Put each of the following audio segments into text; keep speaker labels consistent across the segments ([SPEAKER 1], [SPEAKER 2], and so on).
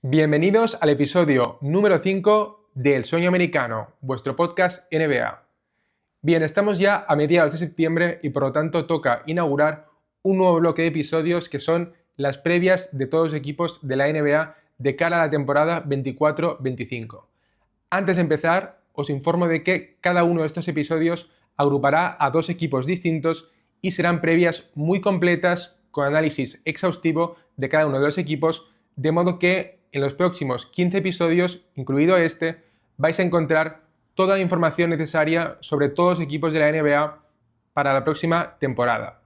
[SPEAKER 1] Bienvenidos al episodio número 5 de El Sueño Americano, vuestro podcast NBA. Bien, estamos ya a mediados de septiembre y por lo tanto toca inaugurar un nuevo bloque de episodios que son las previas de todos los equipos de la NBA de cara a la temporada 24-25. Antes de empezar, os informo de que cada uno de estos episodios agrupará a dos equipos distintos y serán previas muy completas con análisis exhaustivo de cada uno de los equipos, de modo que en los próximos 15 episodios, incluido este, vais a encontrar toda la información necesaria sobre todos los equipos de la NBA para la próxima temporada.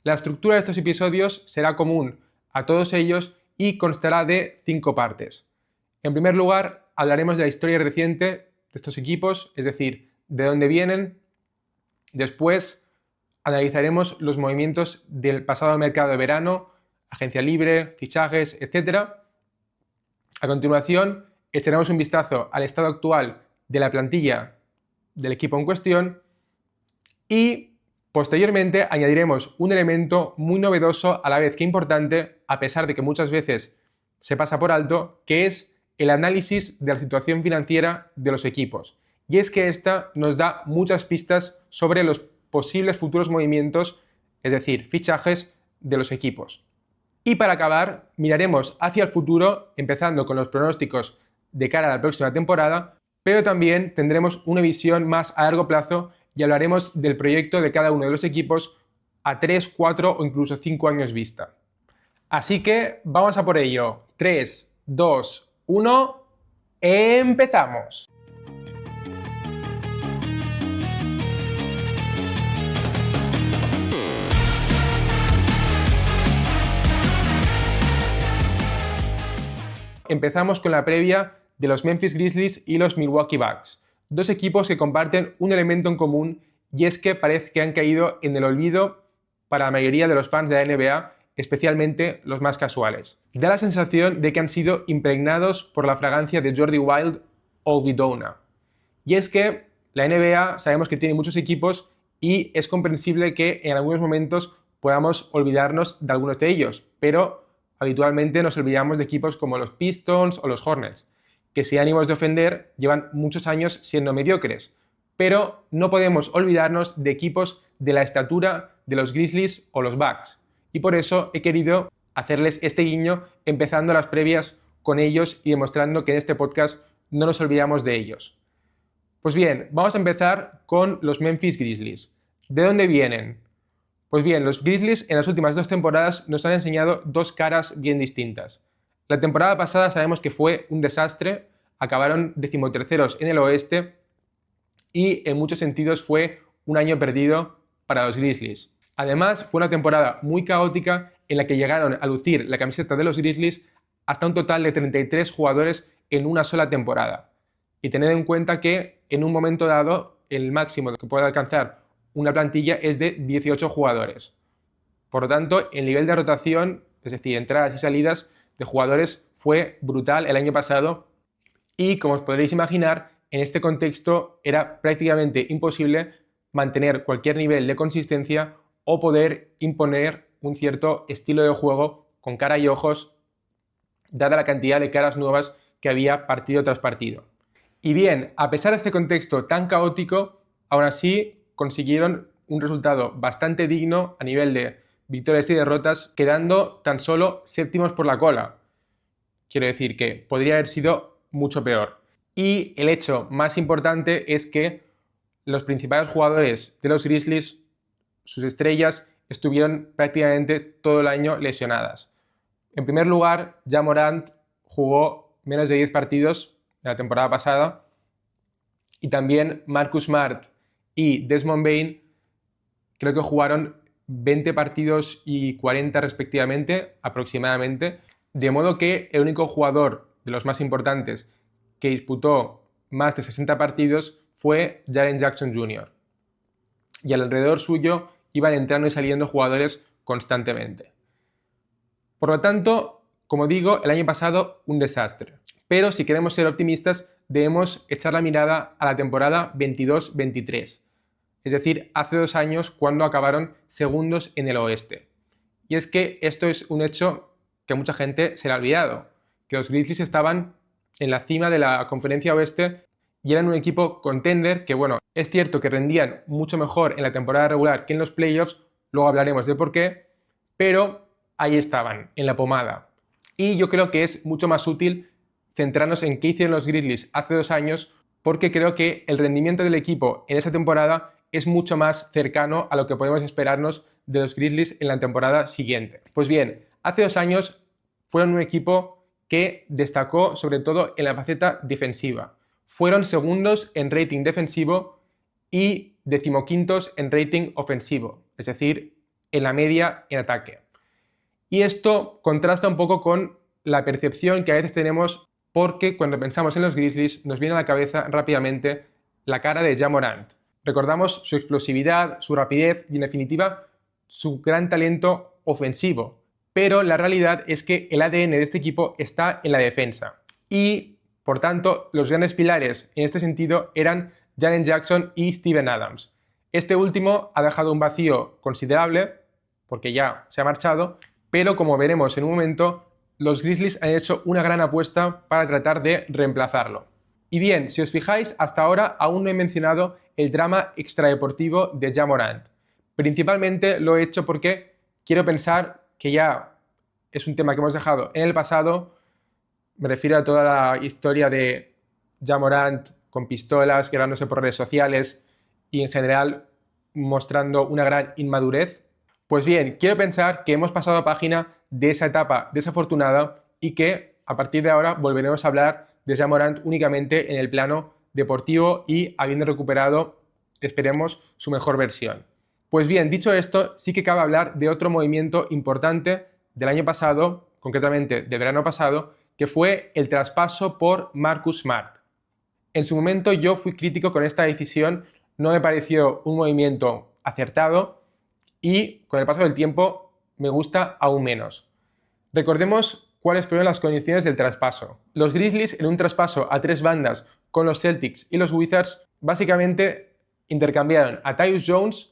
[SPEAKER 1] La estructura de estos episodios será común a todos ellos y constará de 5 partes. En primer lugar, hablaremos de la historia reciente de estos equipos, es decir, de dónde vienen. Después, analizaremos los movimientos del pasado mercado de verano, agencia libre, fichajes, etc. A continuación, echaremos un vistazo al estado actual de la plantilla del equipo en cuestión y posteriormente añadiremos un elemento muy novedoso a la vez que importante, a pesar de que muchas veces se pasa por alto, que es el análisis de la situación financiera de los equipos. Y es que esta nos da muchas pistas sobre los posibles futuros movimientos, es decir, fichajes de los equipos. Y para acabar, miraremos hacia el futuro, empezando con los pronósticos de cara a la próxima temporada, pero también tendremos una visión más a largo plazo y hablaremos del proyecto de cada uno de los equipos a 3, 4 o incluso 5 años vista. Así que vamos a por ello. 3, 2, 1, ¡empezamos! Empezamos con la previa de los Memphis Grizzlies y los Milwaukee Bucks, dos equipos que comparten un elemento en común y es que parece que han caído en el olvido para la mayoría de los fans de la NBA, especialmente los más casuales. Da la sensación de que han sido impregnados por la fragancia de Jordi Wild o Vidona. Y es que la NBA sabemos que tiene muchos equipos y es comprensible que en algunos momentos podamos olvidarnos de algunos de ellos, pero habitualmente nos olvidamos de equipos como los Pistons o los Hornets, que sin ánimos de ofender llevan muchos años siendo mediocres, pero no podemos olvidarnos de equipos de la estatura de los Grizzlies o los Bucks, y por eso he querido hacerles este guiño empezando las previas con ellos y demostrando que en este podcast no nos olvidamos de ellos. Pues bien, vamos a empezar con los Memphis Grizzlies. ¿De dónde vienen? Pues bien, los Grizzlies en las últimas 2 temporadas nos han enseñado dos caras bien distintas. La temporada pasada sabemos que fue un desastre, acabaron 13º en el oeste y en muchos sentidos fue un año perdido para los Grizzlies. Además, fue una temporada muy caótica en la que llegaron a lucir la camiseta de los Grizzlies hasta un total de 33 jugadores en una sola temporada. Y tened en cuenta que en un momento dado el máximo que puede alcanzar una plantilla es de 18 jugadores. Por lo tanto, el nivel de rotación, es decir, entradas y salidas de jugadores, fue brutal el año pasado y, como os podréis imaginar, en este contexto era prácticamente imposible mantener cualquier nivel de consistencia o poder imponer un cierto estilo de juego con cara y ojos, dada la cantidad de caras nuevas que había partido tras partido. Y bien, a pesar de este contexto tan caótico, aún así consiguieron un resultado bastante digno a nivel de victorias y derrotas, quedando tan solo séptimos por la cola. Quiero decir que podría haber sido mucho peor. Y el hecho más importante es que los principales jugadores de los Grizzlies, sus estrellas, estuvieron prácticamente todo el año lesionadas. En primer lugar, Ja Morant jugó menos de 10 partidos en la temporada pasada y también Marcus Smart y Desmond Bane creo que jugaron 20 partidos y 40 respectivamente, aproximadamente, de modo que el único jugador de los más importantes que disputó más de 60 partidos fue Jaren Jackson Jr. Y alrededor suyo iban entrando y saliendo jugadores constantemente. Por lo tanto, como digo, el año pasado un desastre. Pero si queremos ser optimistas, debemos echar la mirada a la temporada 22-23. Es decir, hace 2 años cuando acabaron segundos en el oeste. Y es que esto es un hecho que a mucha gente se le ha olvidado, que los Grizzlies estaban en la cima de la conferencia oeste y eran un equipo contender que, bueno, es cierto que rendían mucho mejor en la temporada regular que en los playoffs, luego hablaremos de por qué, pero ahí estaban, en la pomada. Y yo creo que es mucho más útil centrarnos en qué hicieron los Grizzlies hace 2 años, porque creo que el rendimiento del equipo en esa temporada es mucho más cercano a lo que podemos esperarnos de los Grizzlies en la temporada siguiente. Pues bien, hace 2 años fueron un equipo que destacó sobre todo en la faceta defensiva. Fueron segundos en rating defensivo y decimoquintos en rating ofensivo, es decir, en la media en ataque. Y esto contrasta un poco con la percepción que a veces tenemos, porque cuando pensamos en los Grizzlies nos viene a la cabeza rápidamente la cara de Ja Morant. Recordamos su explosividad, su rapidez y en definitiva su gran talento ofensivo. Pero la realidad es que el ADN de este equipo está en la defensa. Y, por tanto, los grandes pilares en este sentido eran Jaren Jackson y Steven Adams. Este último ha dejado un vacío considerable, porque ya se ha marchado, pero como veremos en un momento, los Grizzlies han hecho una gran apuesta para tratar de reemplazarlo. Y bien, si os fijáis, hasta ahora aún no he mencionado el drama extradeportivo de Ja Morant. Principalmente lo he hecho porque quiero pensar que ya es un tema que hemos dejado en el pasado. Me refiero a toda la historia de Ja Morant con pistolas, quedándose por redes sociales y en general mostrando una gran inmadurez. Pues bien, quiero pensar que hemos pasado a página de esa etapa desafortunada y que a partir de ahora volveremos a hablar de Ja Morant únicamente en el plano deportivo y habiendo recuperado, esperemos, su mejor versión. Pues bien, dicho esto, sí que cabe hablar de otro movimiento importante del año pasado, concretamente del verano pasado, que fue el traspaso por Marcus Smart. En su momento yo fui crítico con esta decisión, no me pareció un movimiento acertado y con el paso del tiempo me gusta aún menos. Recordemos cuáles fueron las condiciones del traspaso. Los Grizzlies, en un traspaso a 3 bandas con los Celtics y los Wizards, básicamente intercambiaron a Tyus Jones,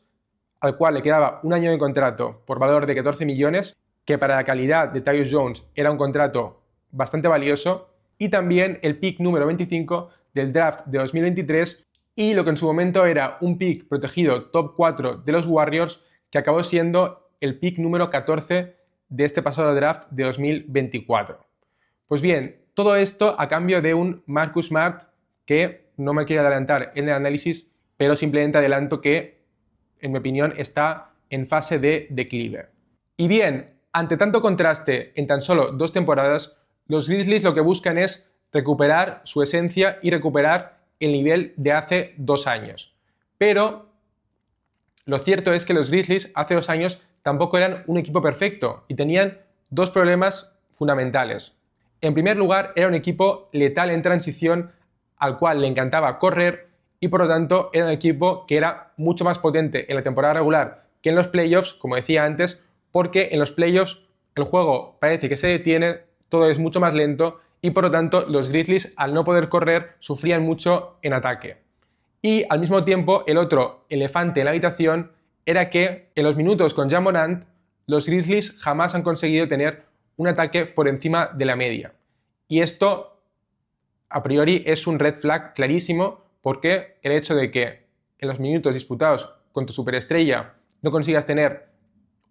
[SPEAKER 1] al cual le quedaba un año de contrato por valor de 14 millones, que para la calidad de Tyus Jones era un contrato bastante valioso, y también el pick número 25 del draft de 2023 y lo que en su momento era un pick protegido top 4 de los Warriors, que acabó siendo el pick número 14 de este pasado draft de 2024. Pues bien, todo esto a cambio de un Marcus Smart que no me quiero adelantar en el análisis, pero simplemente adelanto que, en mi opinión, está en fase de declive. Y bien, ante tanto contraste en tan solo 2 temporadas, los Grizzlies lo que buscan es recuperar su esencia y recuperar el nivel de hace 2 años. Pero lo cierto es que los Grizzlies hace 2 años tampoco eran un equipo perfecto y tenían 2 problemas fundamentales. En primer lugar, era un equipo letal en transición al cual le encantaba correr y por lo tanto era un equipo que era mucho más potente en la temporada regular que en los playoffs, como decía antes, porque en los playoffs el juego parece que se detiene, todo es mucho más lento y por lo tanto los Grizzlies, al no poder correr, sufrían mucho en ataque. Y al mismo tiempo, el otro elefante en la habitación era que en los minutos con Ja Morant, los Grizzlies jamás han conseguido tener un ataque por encima de la media. Y esto, a priori, es un red flag clarísimo, porque el hecho de que en los minutos disputados con tu superestrella no consigas tener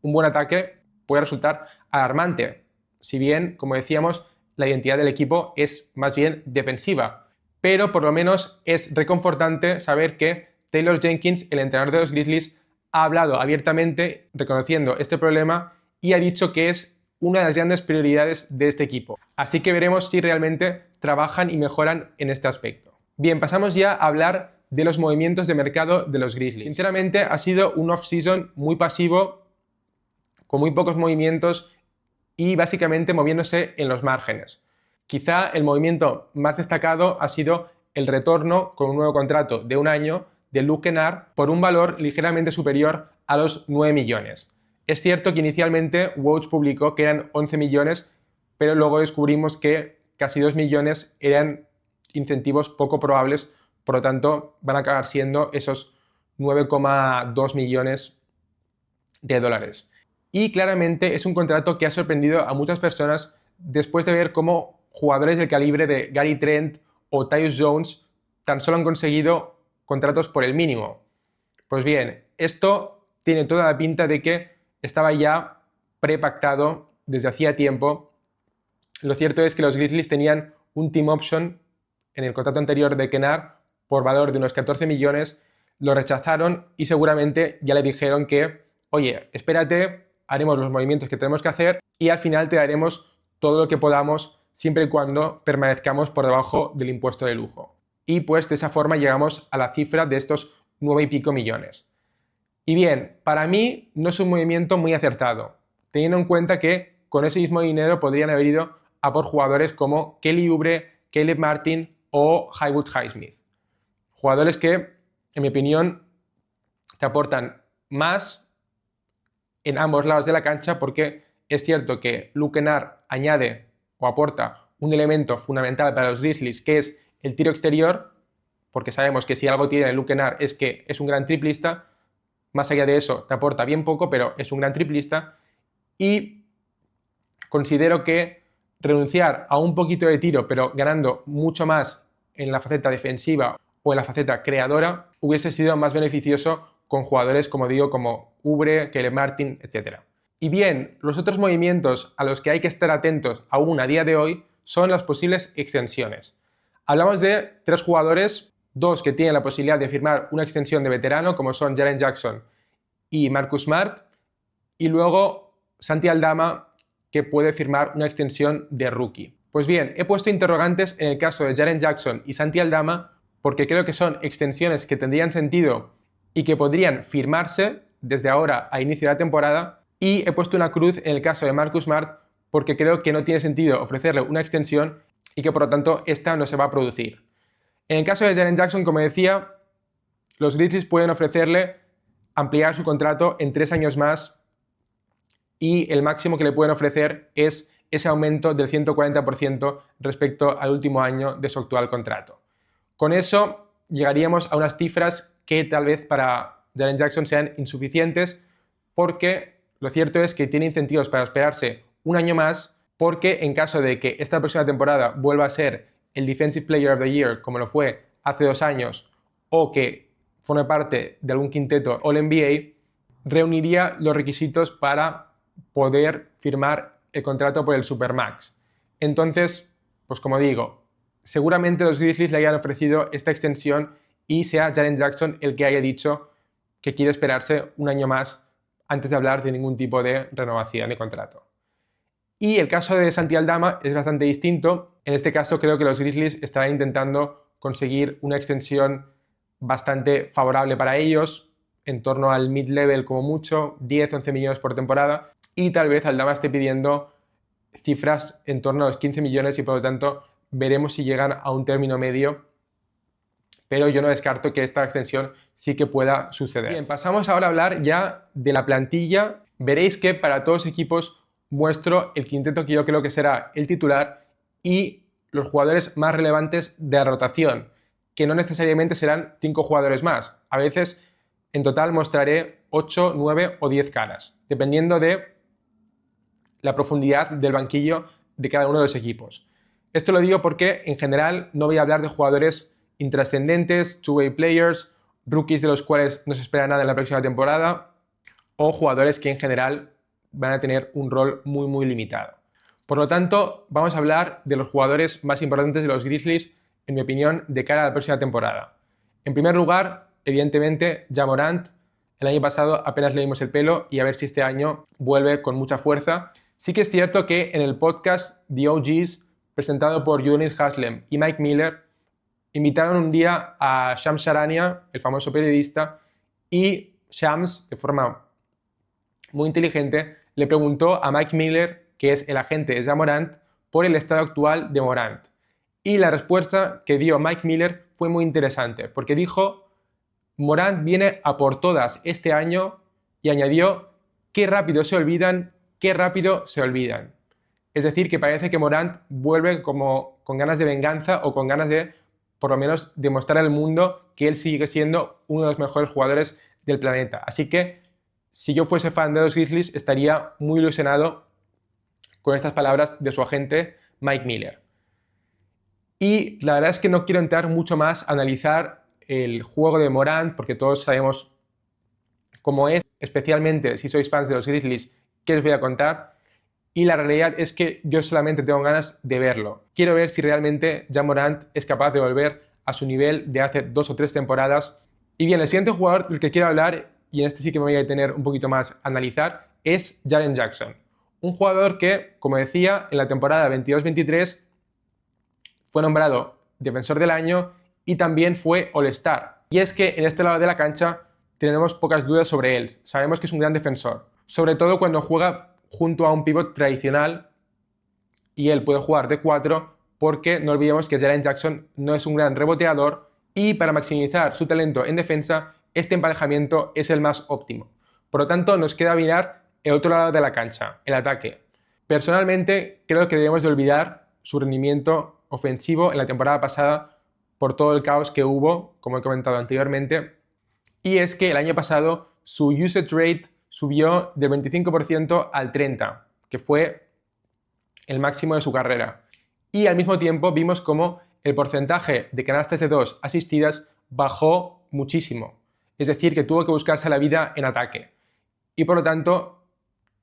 [SPEAKER 1] un buen ataque puede resultar alarmante. Si bien, como decíamos, la identidad del equipo es más bien defensiva. Pero por lo menos es reconfortante saber que Taylor Jenkins, el entrenador de los Grizzlies, ha hablado abiertamente reconociendo este problema y ha dicho que es una de las grandes prioridades de este equipo. Así que veremos si realmente trabajan y mejoran en este aspecto. Bien, pasamos ya a hablar de los movimientos de mercado de los Grizzlies. Sinceramente ha sido un off-season muy pasivo, con muy pocos movimientos y básicamente moviéndose en los márgenes. Quizá el movimiento más destacado ha sido el retorno con un nuevo contrato de 1 año de Luke Kennard por un valor ligeramente superior a los 9 millones. Es cierto que inicialmente Woj publicó que eran 11 millones, pero luego descubrimos que casi 2 millones eran incentivos poco probables, por lo tanto van a acabar siendo esos 9,2 millones de dólares. Y claramente es un contrato que ha sorprendido a muchas personas después de ver cómo jugadores del calibre de Gary Trent o Tyus Jones tan solo han conseguido contratos por el mínimo. Pues bien, esto tiene toda la pinta de que estaba ya prepactado desde hacía tiempo. Lo cierto es que los Grizzlies tenían un team option en el contrato anterior de Kennard por valor de unos 14 millones, lo rechazaron y seguramente ya le dijeron que, oye, espérate, haremos los movimientos que tenemos que hacer y al final te daremos todo lo que podamos siempre y cuando permanezcamos por debajo del impuesto de lujo. Y pues de esa forma llegamos a la cifra de estos 9 y pico millones. Y bien, para mí no es un movimiento muy acertado, teniendo en cuenta que con ese mismo dinero podrían haber ido a por jugadores como Kelly Oubre, Caleb Martin o Haywood Highsmith. Jugadores que, en mi opinión, te aportan más en ambos lados de la cancha porque es cierto que Luke Kennard añade o aporta un elemento fundamental para los Grizzlies que es el tiro exterior, porque sabemos que si algo tiene Luke Kennard es que es un gran triplista, más allá de eso te aporta bien poco, pero es un gran triplista y considero que renunciar a un poquito de tiro pero ganando mucho más en la faceta defensiva o en la faceta creadora hubiese sido más beneficioso con jugadores, como digo, como Oubre, Caleb Martin, etc. Y bien, los otros movimientos a los que hay que estar atentos aún a día de hoy son las posibles extensiones. Hablamos de 3 jugadores, 2 que tienen la posibilidad de firmar una extensión de veterano, como son Jaren Jackson y Marcus Smart, y luego Santi Aldama, que puede firmar una extensión de rookie. Pues bien, he puesto interrogantes en el caso de Jaren Jackson y Santi Aldama porque creo que son extensiones que tendrían sentido y que podrían firmarse desde ahora a inicio de la temporada, y he puesto una cruz en el caso de Marcus Smart porque creo que no tiene sentido ofrecerle una extensión y que por lo tanto esta no se va a producir. En el caso de Jaren Jackson, como decía, los Grizzlies pueden ofrecerle ampliar su contrato en 3 años más y el máximo que le pueden ofrecer es ese aumento del 140% respecto al último año de su actual contrato. Con eso llegaríamos a unas cifras que tal vez para Jaren Jackson sean insuficientes porque lo cierto es que tiene incentivos para esperarse un año más porque en caso de que esta próxima temporada vuelva a ser el Defensive Player of the Year como lo fue hace 2 años o que forme parte de algún quinteto All-NBA, reuniría los requisitos para poder firmar el contrato por el Supermax. Entonces, pues como digo, seguramente los Grizzlies le hayan ofrecido esta extensión y sea Jaren Jackson el que haya dicho que quiere esperarse un año más antes de hablar de ningún tipo de renovación de contrato. Y el caso de Santi Aldama es bastante distinto. En este caso creo que los Grizzlies estarán intentando conseguir una extensión bastante favorable para ellos, en torno al mid-level como mucho, 10-11 millones por temporada, y tal vez Aldama esté pidiendo cifras en torno a los 15 millones y por lo tanto veremos si llegan a un término medio, pero yo no descarto que esta extensión sí que pueda suceder. Bien, pasamos ahora a hablar ya de la plantilla. Veréis que para todos los equipos muestro el quinteto que yo creo que será el titular y los jugadores más relevantes de la rotación, que no necesariamente serán 5 jugadores más. A veces en total mostraré 8, 9 o 10 caras, dependiendo de la profundidad del banquillo de cada uno de los equipos. Esto lo digo porque en general no voy a hablar de jugadores intrascendentes, two-way players, rookies de los cuales no se espera nada en la próxima temporada o jugadores que en general van a tener un rol muy limitado. Por lo tanto, vamos a hablar de los jugadores más importantes de los Grizzlies, en mi opinión, de cara a la próxima temporada. En primer lugar, evidentemente, Ja Morant. El año pasado apenas le dimos el pelo y a ver si este año vuelve con mucha fuerza. Sí que es cierto que en el podcast The OGs, presentado por Udonis Haslem y Mike Miller, invitaron un día a Shams Charania, el famoso periodista, y Shams, de forma muy inteligente, le preguntó a Mike Miller, que es el agente de Ja Morant, por el estado actual de Morant. Y la respuesta que dio Mike Miller fue muy interesante, porque dijo: Morant viene a por todas este año, y añadió: qué rápido se olvidan, qué rápido se olvidan. Es decir, que parece que Morant vuelve como con ganas de venganza o con ganas de, por lo menos, demostrar al mundo que él sigue siendo uno de los mejores jugadores del planeta. Así que, si yo fuese fan de los Grizzlies, estaría muy ilusionado con estas palabras de su agente Mike Miller. Y la verdad es que no quiero entrar mucho más a analizar el juego de Morant, porque todos sabemos cómo es, especialmente si sois fans de los Grizzlies, qué os voy a contar. Y la realidad es que yo solamente tengo ganas de verlo. Quiero ver si realmente Ja Morant es capaz de volver a su nivel de hace 2 o 3 temporadas. Y bien, el siguiente jugador del que quiero hablar, y en este sí que me voy a detener un poquito más a analizar, es Jaren Jackson. Un jugador que, como decía, en la temporada 22-23 fue nombrado Defensor del Año y también fue All-Star. Y es que en este lado de la cancha tenemos pocas dudas sobre él. Sabemos que es un gran defensor, sobre todo cuando juega junto a un pívot tradicional y él puede jugar de 4 porque no olvidemos que Jaren Jackson no es un gran reboteador y para maximizar su talento en defensa este emparejamiento es el más óptimo. Por lo tanto nos queda mirar el otro lado de la cancha, el ataque. Personalmente creo que debemos de olvidar su rendimiento ofensivo en la temporada pasada por todo el caos que hubo, como he comentado anteriormente, y es que el año pasado su usage rate subió del 25% al 30%, que fue el máximo de su carrera. Y al mismo tiempo vimos como el porcentaje de canastas de 2 asistidas bajó muchísimo. Es decir, que tuvo que buscarse la vida en ataque. Y por lo tanto,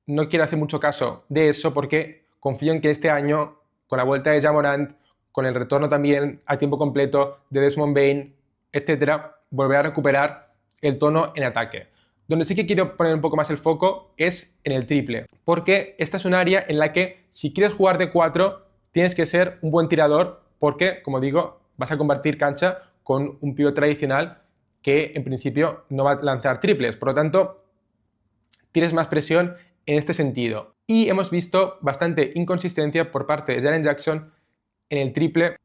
[SPEAKER 1] no quiero hacer mucho caso de eso porque confío en que este año, con la vuelta de Ja Morant, con el retorno también a tiempo completo de Desmond Bane, etc., volverá a recuperar el tono en ataque. Donde sí que quiero poner un poco más el foco es en el triple, porque esta es un área en la que si quieres jugar de 4 tienes que ser un buen tirador porque, como digo, vas a compartir cancha con un pívot tradicional que en principio no va a lanzar triples. Por lo tanto, tienes más presión en este sentido. Y hemos visto bastante inconsistencia por parte de Jaren Jackson en el triple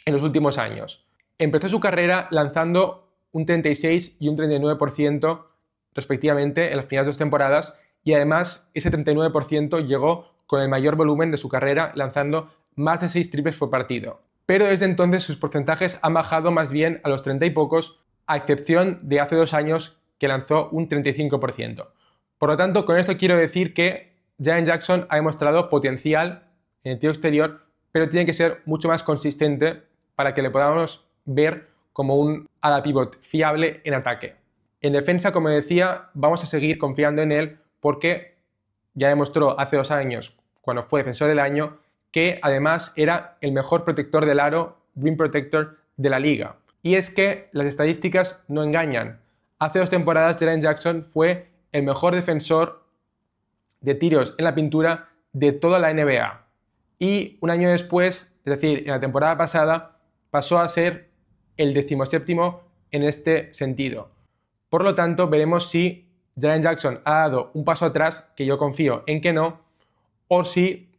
[SPEAKER 1] en los últimos años. Empezó su carrera lanzando un 36 y un 39% respectivamente en las primeras 2 temporadas y además ese 39% llegó con el mayor volumen de su carrera lanzando más de 6 triples por partido. Pero desde entonces sus porcentajes han bajado más bien a los 30 y pocos, a excepción de hace 2 años que lanzó un 35%. Por lo tanto, con esto quiero decir que Jaren Jackson ha demostrado potencial en el tiro exterior, pero tiene que ser mucho más consistente para que le podamos ver como un ala pivot fiable en ataque. En defensa, como decía, vamos a seguir confiando en él porque ya demostró hace 2 años, cuando fue defensor del año, que además era el mejor protector del aro, rim protector de la liga. Y es que las estadísticas no engañan. Hace 2 temporadas Jaren Jackson fue el mejor defensor de tiros en la pintura de toda la NBA. Y un año después, es decir, en la temporada pasada, pasó a ser el 17º en este sentido. Por lo tanto, veremos si Jaren Jackson ha dado un paso atrás, que yo confío en que no, o si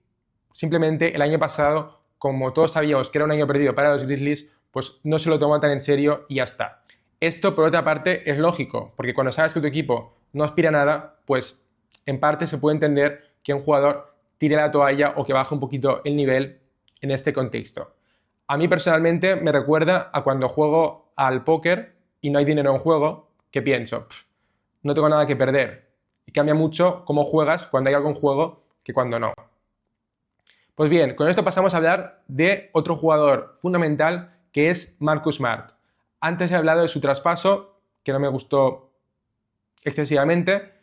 [SPEAKER 1] simplemente el año pasado, como todos sabíamos que era un año perdido para los Grizzlies, pues no se lo tomó tan en serio y ya está. Esto, por otra parte, es lógico, porque cuando sabes que tu equipo no aspira a nada, pues en parte se puede entender que un jugador tire la toalla o que baje un poquito el nivel en este contexto. A mí personalmente me recuerda a cuando juego al póker y no hay dinero en juego, que pienso, no tengo nada que perder. Y cambia mucho cómo juegas cuando hay algo en juego que cuando no. Pues bien, con esto pasamos a hablar de otro jugador fundamental que es Marcus Smart. Antes he hablado de su traspaso, que no me gustó excesivamente,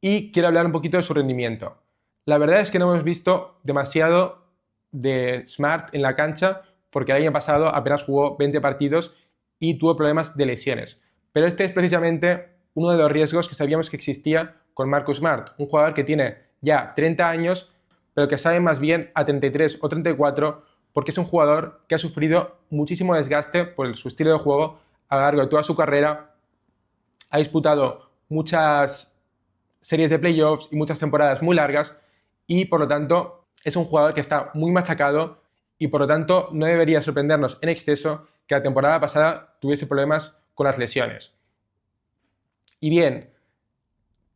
[SPEAKER 1] y quiero hablar un poquito de su rendimiento. La verdad es que no hemos visto demasiado de Smart en la cancha porque el año pasado apenas jugó 20 partidos y tuvo problemas de lesiones. Pero este es precisamente uno de los riesgos que sabíamos que existía con Marcus Smart, un jugador que tiene ya 30 años, pero que sabe más bien a 33 o 34 porque es un jugador que ha sufrido muchísimo desgaste por su estilo de juego a lo largo de toda su carrera. Ha disputado muchas series de playoffs y muchas temporadas muy largas y por lo tanto es un jugador que está muy machacado y por lo tanto no debería sorprendernos en exceso que la temporada pasada tuviese problemas con las lesiones. Y bien,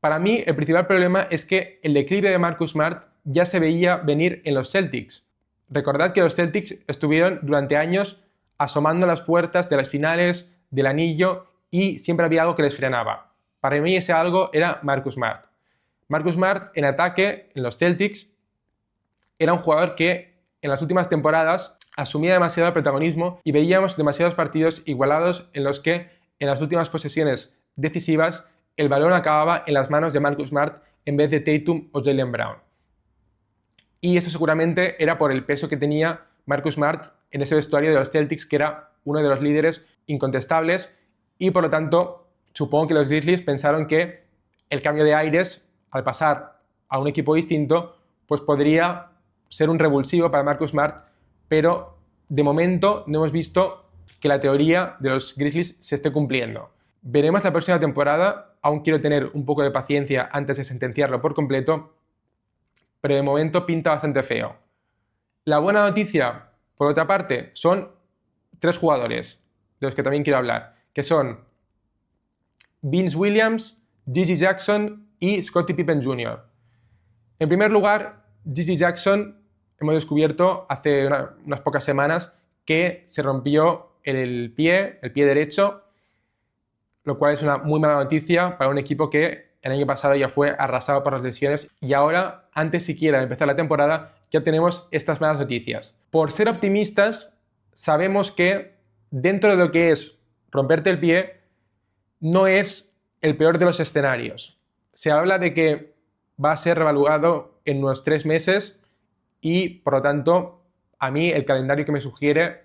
[SPEAKER 1] para mí el principal problema es que el declive de Marcus Smart ya se veía venir en los Celtics. Recordad que los Celtics estuvieron durante años asomando a las puertas de las finales, del anillo y siempre había algo que les frenaba. Para mí ese algo era Marcus Smart. Marcus Smart en ataque en los Celtics era un jugador que en las últimas temporadas asumía demasiado protagonismo y veíamos demasiados partidos igualados en los que en las últimas posesiones decisivas el balón acababa en las manos de Marcus Smart en vez de Tatum o Jaylen Brown. Y eso seguramente era por el peso que tenía Marcus Smart en ese vestuario de los Celtics, que era uno de los líderes incontestables, y por lo tanto supongo que los Grizzlies pensaron que el cambio de aires al pasar a un equipo distinto pues podría ser un revulsivo para Marcus Smart, pero de momento no hemos visto que la teoría de los Grizzlies se esté cumpliendo. Veremos la próxima temporada, aún quiero tener un poco de paciencia antes de sentenciarlo por completo, pero de momento pinta bastante feo. La buena noticia, por otra parte, son 3 jugadores de los que también quiero hablar, que son Vince Williams, Gigi Jackson y Scottie Pippen Jr. En primer lugar, Gigi Jackson hemos descubierto hace unas pocas semanas que se rompió el pie derecho, lo cual es una muy mala noticia para un equipo que el año pasado ya fue arrasado por las lesiones y ahora, antes siquiera de empezar la temporada, ya tenemos estas malas noticias. Por ser optimistas, sabemos que dentro de lo que es romperte el pie, no es el peor de los escenarios. Se habla de que va a ser revaluado en unos 3 meses y, por lo tanto, a mí el calendario que me sugiere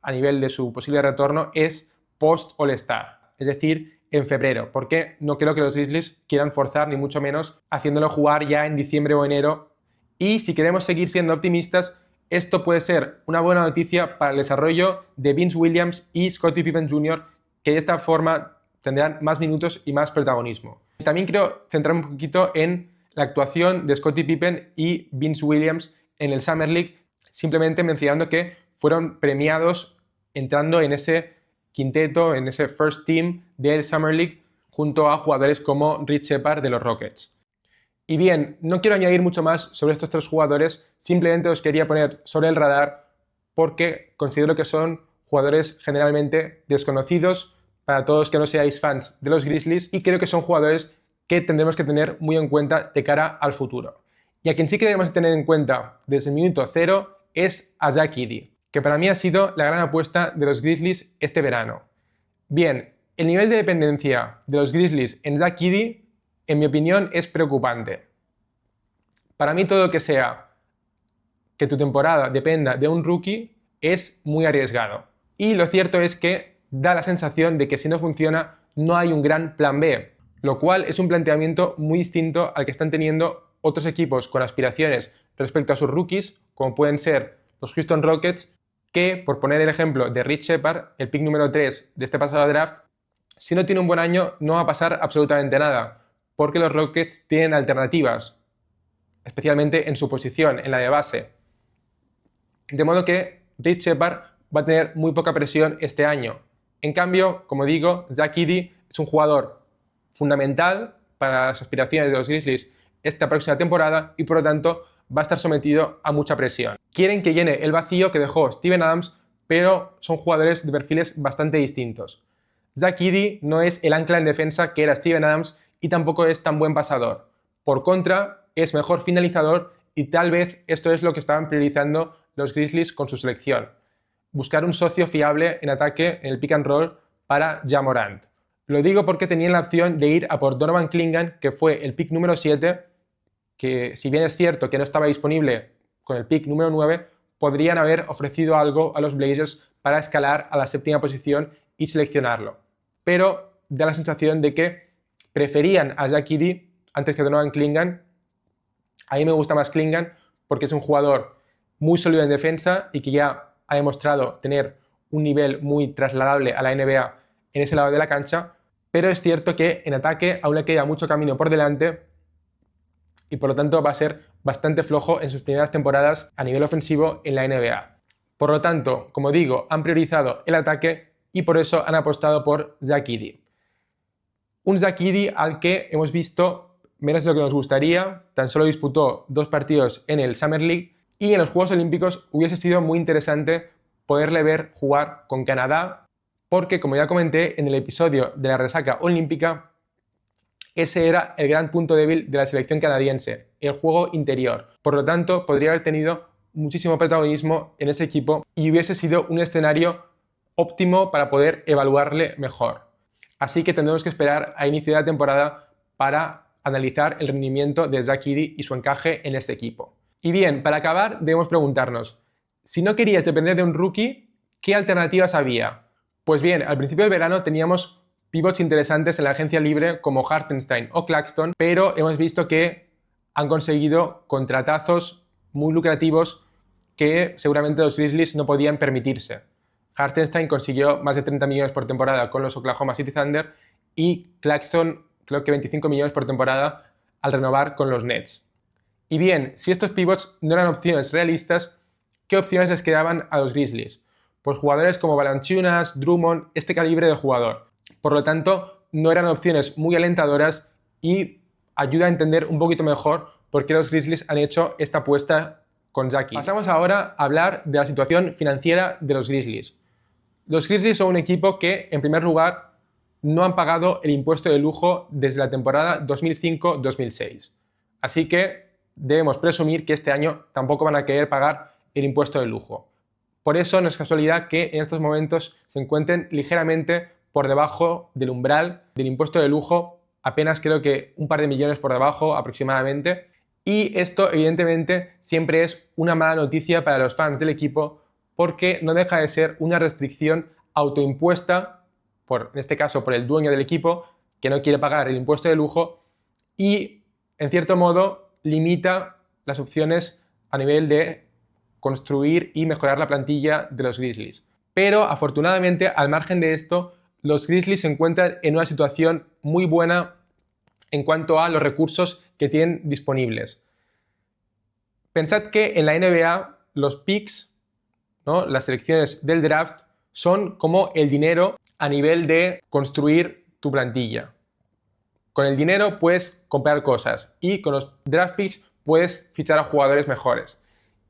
[SPEAKER 1] a nivel de su posible retorno es post All-Star, es decir, en febrero, porque no creo que los Grizzlies quieran forzar, ni mucho menos, haciéndolo jugar ya en diciembre o enero. Y si queremos seguir siendo optimistas, esto puede ser una buena noticia para el desarrollo de Vince Williams y Scottie Pippen Jr., que de esta forma tendrán más minutos y más protagonismo. También quiero centrarme un poquito en la actuación de Scottie Pippen y Vince Williams en el Summer League, simplemente mencionando que fueron premiados entrando en ese quinteto, en ese first team del Summer League, junto a jugadores como Rich Shepard de los Rockets. Y bien, no quiero añadir mucho más sobre estos 3 jugadores, simplemente os quería poner sobre el radar porque considero que son jugadores generalmente desconocidos para todos que no seáis fans de los Grizzlies y creo que son jugadores que tendremos que tener muy en cuenta de cara al futuro. Y a quien sí que debemos tener en cuenta desde el minuto 0 es a Zach Edey, que para mí ha sido la gran apuesta de los Grizzlies este verano. Bien, el nivel de dependencia de los Grizzlies en Zach Edey, en mi opinión, es preocupante. Para mí todo lo que sea que tu temporada dependa de un rookie es muy arriesgado. Y lo cierto es que da la sensación de que si no funciona no hay un gran plan B, lo cual es un planteamiento muy distinto al que están teniendo otros equipos con aspiraciones respecto a sus rookies, como pueden ser los Houston Rockets, que, por poner el ejemplo de Rich Shepard, el pick número 3 de este pasado draft, si no tiene un buen año no va a pasar absolutamente nada, porque los Rockets tienen alternativas, especialmente en su posición, en la de base. De modo que Rich Shepard va a tener muy poca presión este año. En cambio, como digo, Zach Edey es un jugador fundamental para las aspiraciones de los Grizzlies esta próxima temporada y por lo tanto va a estar sometido a mucha presión. Quieren que llene el vacío que dejó Steven Adams, pero son jugadores de perfiles bastante distintos. Zach Edey no es el ancla en defensa que era Steven Adams y tampoco es tan buen pasador. Por contra, es mejor finalizador y tal vez esto es lo que estaban priorizando los Grizzlies con su selección. Buscar un socio fiable en ataque en el pick and roll para Ja Morant. Lo digo porque tenían la opción de ir a por Donovan Clingan, que fue el pick número 7, que si bien es cierto que no estaba disponible con el pick número 9, podrían haber ofrecido algo a los Blazers para escalar a la 7ª posición y seleccionarlo. Pero da la sensación de que preferían a Zach Edey antes que Donovan Clingan. A mí me gusta más Clingan porque es un jugador muy sólido en defensa y que ya ha demostrado tener un nivel muy trasladable a la NBA en ese lado de la cancha, pero es cierto que en ataque aún le queda mucho camino por delante y por lo tanto va a ser bastante flojo en sus primeras temporadas a nivel ofensivo en la NBA. Por lo tanto, como digo, han priorizado el ataque y por eso han apostado por Zach Edey. Un Zach Edey al que hemos visto menos de lo que nos gustaría, tan solo disputó 2 partidos en el Summer League y en los Juegos Olímpicos hubiese sido muy interesante poderle ver jugar con Canadá porque, como ya comenté en el episodio de la resaca olímpica, ese era el gran punto débil de la selección canadiense, el juego interior. Por lo tanto, podría haber tenido muchísimo protagonismo en ese equipo y hubiese sido un escenario óptimo para poder evaluarle mejor. Así que tendremos que esperar a inicio de la temporada para analizar el rendimiento de Zach Edey y su encaje en este equipo. Y bien, para acabar debemos preguntarnos, si no querías depender de un rookie, ¿qué alternativas había? Pues bien, al principio del verano teníamos pivots interesantes en la agencia libre como Hartenstein o Claxton, pero hemos visto que han conseguido contratazos muy lucrativos que seguramente los Grizzlies no podían permitirse. Hartenstein consiguió más de 30 millones por temporada con los Oklahoma City Thunder y Claxton creo que 25 millones por temporada al renovar con los Nets. Y bien, si estos pivots no eran opciones realistas, ¿qué opciones les quedaban a los Grizzlies? Pues jugadores como Valanciunas, Drummond, este calibre de jugador. Por lo tanto, no eran opciones muy alentadoras y ayuda a entender un poquito mejor por qué los Grizzlies han hecho esta apuesta con Zach Edey. Pasamos ahora a hablar de la situación financiera de los Grizzlies. Los Grizzlies son un equipo que, en primer lugar, no han pagado el impuesto de lujo desde la temporada 2005-2006. Así que debemos presumir que este año tampoco van a querer pagar el impuesto de lujo. Por eso no es casualidad que en estos momentos se encuentren ligeramente por debajo del umbral del impuesto de lujo, apenas creo que un par de millones por debajo aproximadamente. Y esto evidentemente siempre es una mala noticia para los fans del equipo porque no deja de ser una restricción autoimpuesta, en este caso por el dueño del equipo, que no quiere pagar el impuesto de lujo y, en cierto modo, limita las opciones a nivel de construir y mejorar la plantilla de los Grizzlies. Pero, afortunadamente, al margen de esto, los Grizzlies se encuentran en una situación muy buena en cuanto a los recursos que tienen disponibles. Pensad que en la NBA los picks, ¿no?, las selecciones del draft, son como el dinero a nivel de construir tu plantilla. Con el dinero puedes comprar cosas y con los draft picks puedes fichar a jugadores mejores.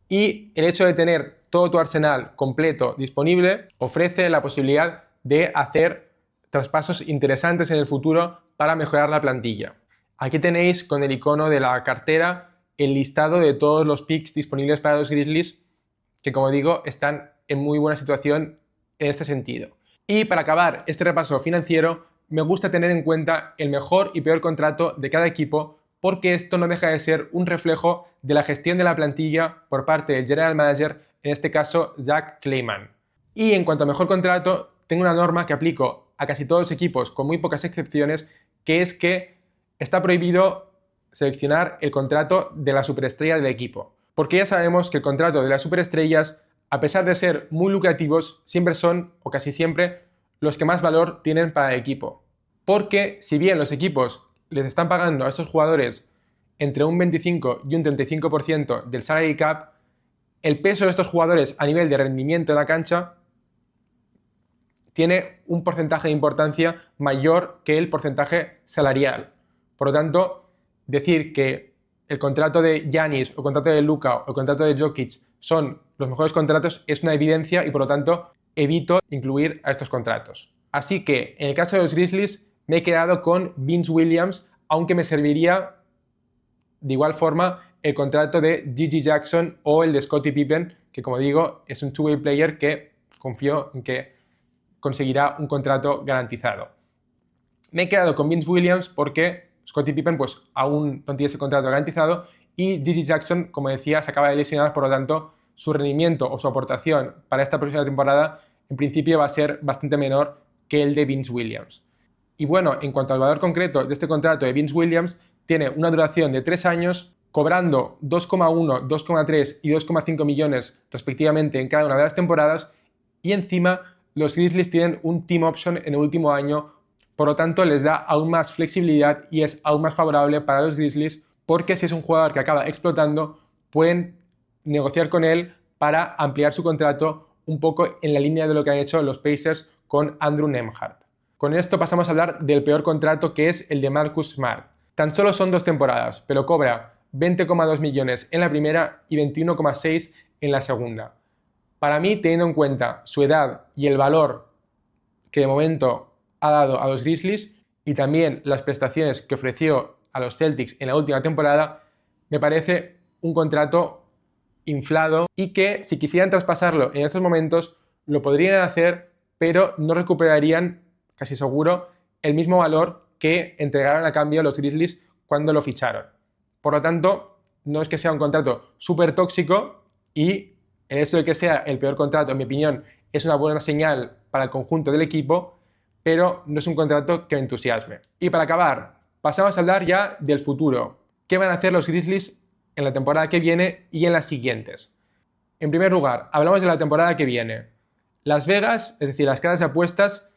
[SPEAKER 1] Y el hecho de tener todo tu arsenal completo disponible ofrece la posibilidad de hacer traspasos interesantes en el futuro para mejorar la plantilla. Aquí tenéis con el icono de la cartera el listado de todos los picks disponibles para los Grizzlies que, como digo, están en muy buena situación en este sentido. Y para acabar este repaso financiero, me gusta tener en cuenta el mejor y peor contrato de cada equipo porque esto no deja de ser un reflejo de la gestión de la plantilla por parte del General Manager, en este caso Zach Kleiman. Y en cuanto a mejor contrato, tengo una norma que aplico a casi todos los equipos con muy pocas excepciones, que es que está prohibido seleccionar el contrato de la superestrella del equipo. Porque ya sabemos que el contrato de las superestrellas, a pesar de ser muy lucrativos, siempre son, o casi siempre, los que más valor tienen para el equipo. Porque si bien los equipos les están pagando a estos jugadores entre un 25 y un 35% del salary cap, el peso de estos jugadores a nivel de rendimiento en la cancha tiene un porcentaje de importancia mayor que el porcentaje salarial. Por lo tanto, decir que el contrato de Giannis o el contrato de Luka o el contrato de Jokic son los mejores contratos es una evidencia y por lo tanto evito incluir a estos contratos. Así que en el caso de los Grizzlies me he quedado con Vince Williams, aunque me serviría de igual forma el contrato de Gigi Jackson o el de Scottie Pippen, que como digo es un two-way player que confío en que conseguirá un contrato garantizado. Me he quedado con Vince Williams porque Scottie Pippen pues aún no tiene ese contrato garantizado y Gigi Jackson, como decía, se acaba de lesionar, por lo tanto su rendimiento o su aportación para esta próxima temporada en principio va a ser bastante menor que el de Vince Williams. Y bueno, en cuanto al valor concreto de este contrato de Vince Williams, tiene una duración de 3 años, cobrando 2,1, 2,3 y 2,5 millones respectivamente en cada una de las temporadas, y encima los Grizzlies tienen un team option en el último año, por lo tanto les da aún más flexibilidad y es aún más favorable para los Grizzlies porque si es un jugador que acaba explotando, pueden negociar con él para ampliar su contrato un poco en la línea de lo que han hecho los Pacers con Andrew Nembhard. Con esto pasamos a hablar del peor contrato, que es el de Marcus Smart. Tan solo son 2 temporadas, pero cobra 20,2 millones en la primera y 21,6 en la segunda. Para mí, teniendo en cuenta su edad y el valor que de momento ha dado a los Grizzlies y también las prestaciones que ofreció a los Celtics en la última temporada, me parece un contrato inflado y que si quisieran traspasarlo en estos momentos lo podrían hacer, pero no recuperarían, casi seguro, el mismo valor que entregaron a cambio los Grizzlies cuando lo ficharon. Por lo tanto, no es que sea un contrato súper tóxico y el hecho de que sea el peor contrato, en mi opinión, es una buena señal para el conjunto del equipo, pero no es un contrato que me entusiasme. Y para acabar, pasamos a hablar ya del futuro. ¿Qué van a hacer los Grizzlies en la temporada que viene y en las siguientes? En primer lugar, hablamos de la temporada que viene. Las Vegas, es decir, las casas de apuestas,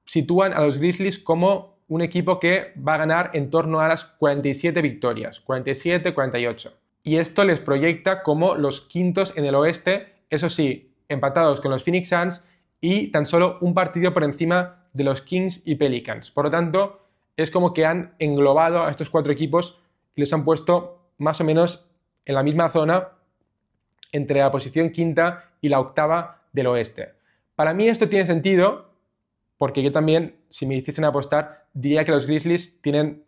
[SPEAKER 1] sitúan a los Grizzlies como un equipo que va a ganar en torno a las 47 victorias, 47, 48. Y esto les proyecta como los quintos en el oeste, eso sí, empatados con los Phoenix Suns y tan solo un partido por encima de los Kings y Pelicans. Por lo tanto, es como que han englobado a estos cuatro equipos y los han puesto más o menos en la misma zona entre la posición quinta y la octava del oeste. Para mí esto tiene sentido porque yo también, si me hiciesen apostar, diría que los Grizzlies tienen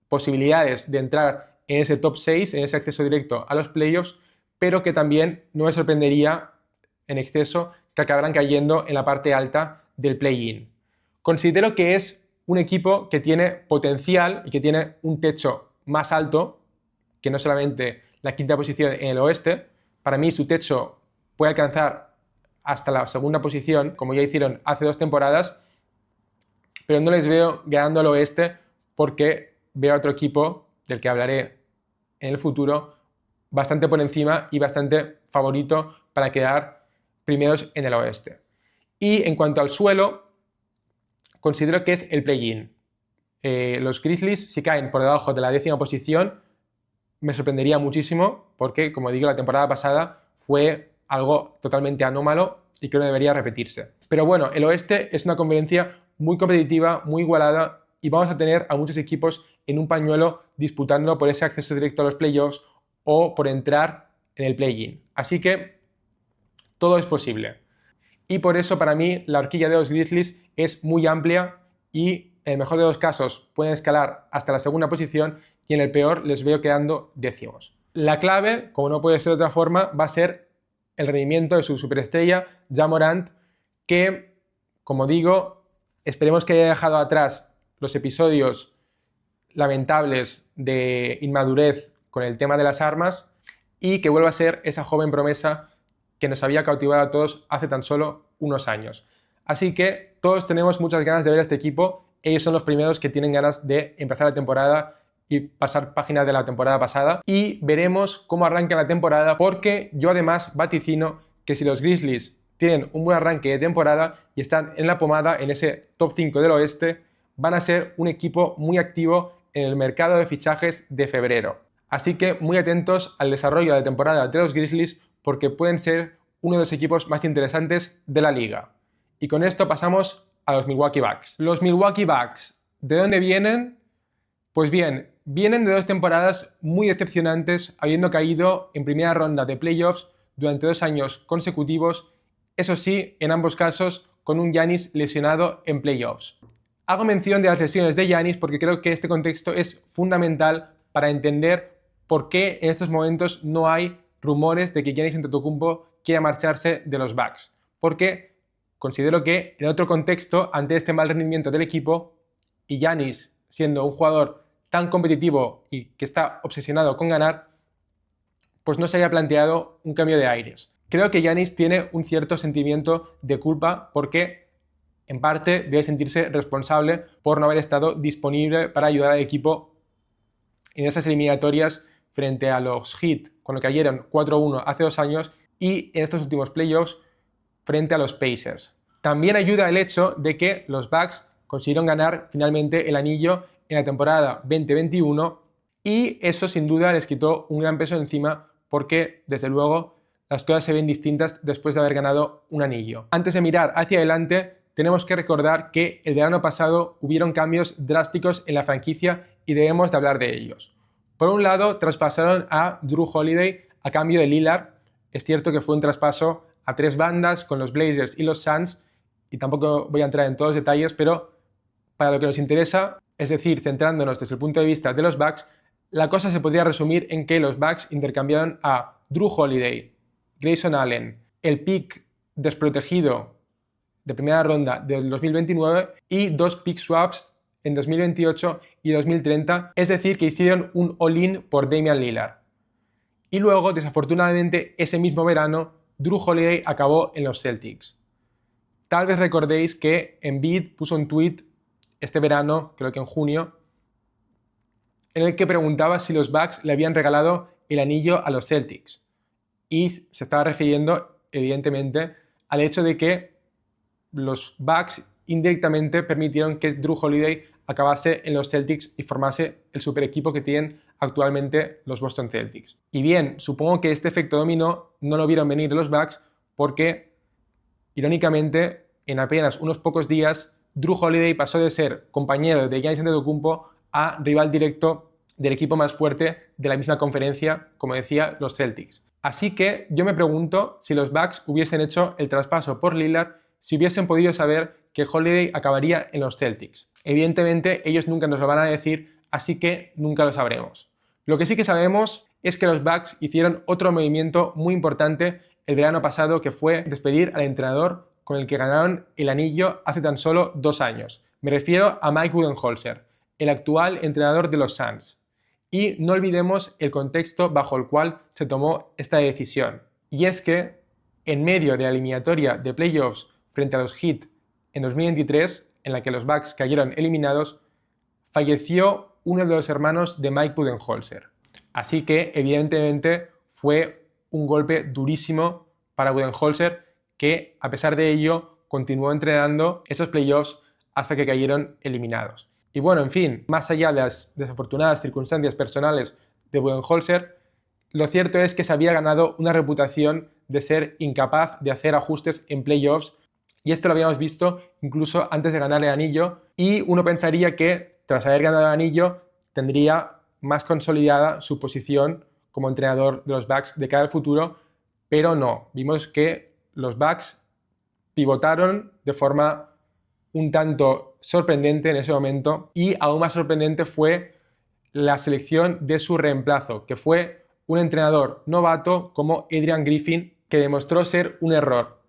[SPEAKER 1] posibilidades de entrar en ese top 6, en ese acceso directo a los playoffs, pero que también no me sorprendería en exceso que acabaran cayendo en la parte alta del play-in. Considero que es un equipo que tiene potencial y que tiene un techo más alto que no solamente la quinta posición en el oeste. Para mí su techo puede alcanzar hasta la segunda posición, como ya hicieron hace 2 temporadas, pero no les veo ganando al oeste porque veo a otro equipo, del que hablaré en el futuro, bastante por encima y bastante favorito para quedar primeros en el oeste. Y en cuanto al suelo, considero que es el play-in. Los Grizzlies, si caen por debajo de la 10ª posición, me sorprendería muchísimo porque, como digo, la temporada pasada fue algo totalmente anómalo y que no debería repetirse. Pero bueno, el oeste es una conferencia muy competitiva, muy igualada y vamos a tener a muchos equipos en un pañuelo disputando por ese acceso directo a los playoffs o por entrar en el play-in. Así que todo es posible. Y por eso para mí la horquilla de los Grizzlies es muy amplia y en el mejor de los casos pueden escalar hasta la segunda posición y en el peor les veo quedando décimos. La clave, como no puede ser de otra forma, va a ser el rendimiento de su superestrella, Ja Morant, que, como digo, esperemos que haya dejado atrás los episodios lamentables de inmadurez con el tema de las armas y que vuelva a ser esa joven promesa que nos había cautivado a todos hace tan solo unos años. Así que todos tenemos muchas ganas de ver a este equipo. Ellos son los primeros que tienen ganas de empezar la temporada y pasar página de la temporada pasada. Y veremos cómo arranca la temporada, porque yo además vaticino que si los Grizzlies tienen un buen arranque de temporada y están en la pomada, en ese top 5 del oeste, van a ser un equipo muy activo en el mercado de fichajes de febrero. Así que muy atentos al desarrollo de la temporada de los Grizzlies porque pueden ser uno de los equipos más interesantes de la liga. Y con esto pasamos a los Milwaukee Bucks. Los Milwaukee Bucks, ¿de dónde vienen? Pues bien, vienen de 2 temporadas muy decepcionantes, habiendo caído en primera ronda de playoffs durante 2 años consecutivos, eso sí, en ambos casos con un Giannis lesionado en playoffs. Hago mención de las lesiones de Giannis porque creo que este contexto es fundamental para entender por qué en estos momentos no hay rumores de que Giannis Antetokounmpo quiera marcharse de los Bucks. Porque considero que en otro contexto, ante este mal rendimiento del equipo, y Giannis siendo un jugador tan competitivo y que está obsesionado con ganar, pues no se haya planteado un cambio de aires. Creo que Giannis tiene un cierto sentimiento de culpa porque en parte debe sentirse responsable por no haber estado disponible para ayudar al equipo en esas eliminatorias frente a los Heat, cuando cayeron 4-1 hace 2 años, y en estos últimos playoffs frente a los Pacers. También ayuda el hecho de que los Bucks consiguieron ganar finalmente el anillo en la temporada 2021 y eso sin duda les quitó un gran peso encima porque, desde luego, las cosas se ven distintas después de haber ganado un anillo. Antes de mirar hacia adelante, tenemos que recordar que el verano pasado hubieron cambios drásticos en la franquicia y debemos de hablar de ellos. Por un lado, traspasaron a Jrue Holiday a cambio de Lillard. Es cierto que fue un traspaso a 3 bandas con los Blazers y los Suns y tampoco voy a entrar en todos los detalles, pero para lo que nos interesa, es decir, centrándonos desde el punto de vista de los Bucks, La cosa se podría resumir en que los Bucks intercambiaron a Drew Holiday, Grayson Allen, el pick desprotegido de primera ronda del 2029 y 2 pick swaps en 2028 y 2030, es decir, que hicieron un all-in por Damian Lillard. Y luego, desafortunadamente, ese mismo verano, Drew Holiday acabó en los Celtics. Tal vez recordéis que Embiid puso un tweet este verano, creo que en junio, en el que preguntaba si los Bucks le habían regalado el anillo a los Celtics. Y se estaba refiriendo, evidentemente, al hecho de que los Bucks indirectamente permitieron que Drew Holiday acabase en los Celtics y formase el super equipo que tienen actualmente los Boston Celtics. Y bien, supongo que este efecto dominó no lo vieron venir los Bucks porque, irónicamente, en apenas unos pocos días, Drew Holiday pasó de ser compañero de Giannis Antetokounmpo a rival directo del equipo más fuerte de la misma conferencia, como decía, los Celtics. Así que yo me pregunto si los Bucks hubiesen hecho el traspaso por Lillard si hubiesen podido saber que Holiday acabaría en los Celtics. Evidentemente, ellos nunca nos lo van a decir, así que nunca lo sabremos. Lo que sí que sabemos es que los Bucks hicieron otro movimiento muy importante el verano pasado, que fue despedir al entrenador con el que ganaron el anillo hace tan solo 2 años. Me refiero a Mike Budenholzer, el actual entrenador de los Suns. Y no olvidemos el contexto bajo el cual se tomó esta decisión. Y es que, en medio de la eliminatoria de playoffs frente a los Heat en 2023, en la que los Bucks cayeron eliminados, falleció uno de los hermanos de Mike Budenholzer. Así que, evidentemente, fue un golpe durísimo para Budenholzer, que, a pesar de ello, continuó entrenando esos playoffs hasta que cayeron eliminados. Y bueno, en fin, más allá de las desafortunadas circunstancias personales de Budenholzer, lo cierto es que se había ganado una reputación de ser incapaz de hacer ajustes en playoffs, y esto lo habíamos visto incluso antes de ganar el anillo, y uno pensaría que tras haber ganado el anillo tendría más consolidada su posición como entrenador de los Bucks de cara al futuro, pero no. Vimos que los Bucks pivotaron de forma un tanto sorprendente en ese momento, y aún más sorprendente fue la selección de su reemplazo, que fue un entrenador novato como Adrian Griffin, que demostró ser un error.